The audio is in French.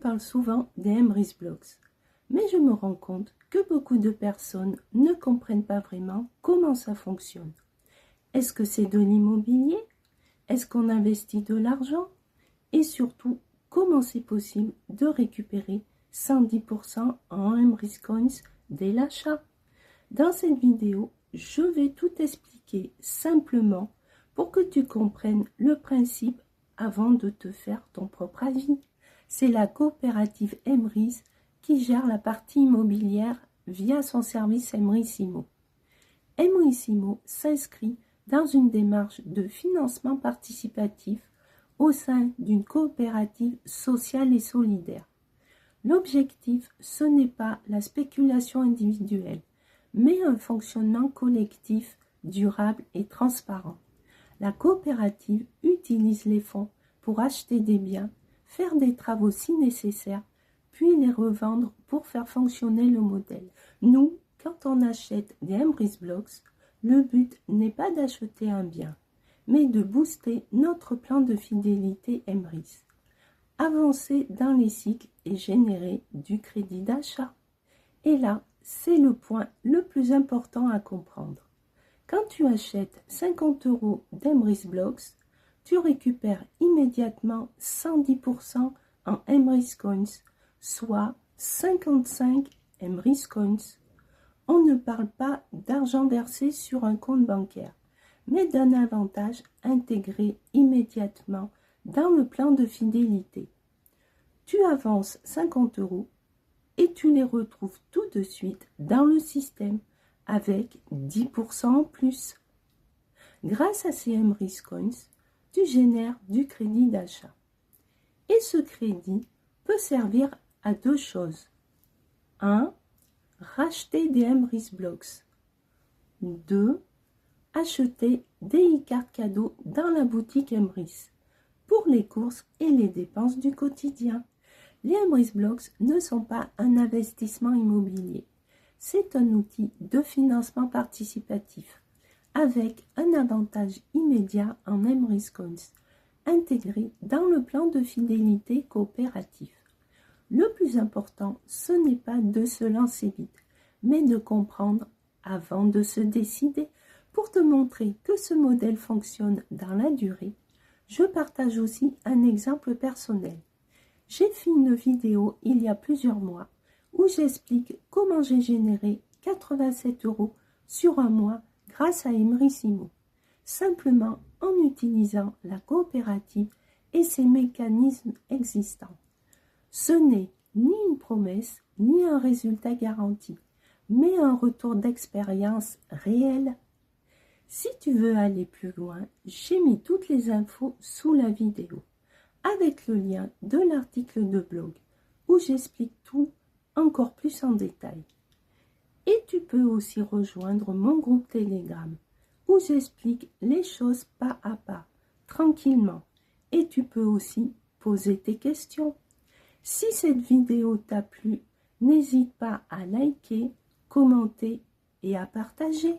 parle souvent des Emrys Blocks, mais je me rends compte que beaucoup de personnes ne comprennent pas vraiment comment ça fonctionne. Est-ce que c'est de l'immobilier? Est-ce qu'on investit de l'argent? Et surtout, comment c'est possible de récupérer 110% en Emrys Coins dès l'achat? Dans cette vidéo, je vais tout expliquer simplement pour que tu comprennes le principe avant de te faire ton propre avis. C'est la coopérative Emrys qui gère la partie immobilière via son service Emrys Immo. Emrys Immo s'inscrit dans une démarche de financement participatif au sein d'une coopérative sociale et solidaire. L'objectif, ce n'est pas la spéculation individuelle, mais un fonctionnement collectif, durable et transparent. La coopérative utilise les fonds pour acheter des biens, faire des travaux si nécessaires, puis les revendre pour faire fonctionner le modèle. Nous, quand on achète des Emrys Blocks, le but n'est pas d'acheter un bien, mais de booster notre plan de fidélité Emrys, avancer dans les cycles et générer du crédit d'achat. Et là, c'est le point le plus important à comprendre. Quand tu achètes 50 € d'Emrys Blocks, tu récupères immédiatement 110% en Emrys Coins, soit 55 Emrys Coins. On ne parle pas d'argent versé sur un compte bancaire, mais d'un avantage intégré immédiatement dans le plan de fidélité. Tu avances 50 € et tu les retrouves tout de suite dans le système avec 10% en plus. Grâce à ces Emrys Coins, tu génères du crédit d'achat. Et ce crédit peut servir à deux choses. 1. Racheter des Emrys Blocks. 2. Acheter des e-cartes cadeaux dans la boutique Emrys pour les courses et les dépenses du quotidien. Les Emrys Blocks ne sont pas un investissement immobilier. C'est un outil de financement participatif avec un avantage immédiat en Emrys Coins intégré dans le plan de fidélité coopératif. Le plus important, ce n'est pas de se lancer vite, mais de comprendre avant de se décider. Pour te montrer que ce modèle fonctionne dans la durée, je partage aussi un exemple personnel. J'ai fait une vidéo il y a plusieurs mois où j'explique comment j'ai généré 87 € sur un mois grâce à Emrys Immo, simplement en utilisant la coopérative et ses mécanismes existants. Ce n'est ni une promesse, ni un résultat garanti, mais un retour d'expérience réel. Si tu veux aller plus loin, j'ai mis toutes les infos sous la vidéo, avec le lien de l'article de blog, où j'explique tout encore plus en détail. Et tu peux aussi rejoindre mon groupe Telegram, où j'explique les choses pas à pas, tranquillement. Et tu peux aussi poser tes questions. Si cette vidéo t'a plu, n'hésite pas à liker, commenter et à partager.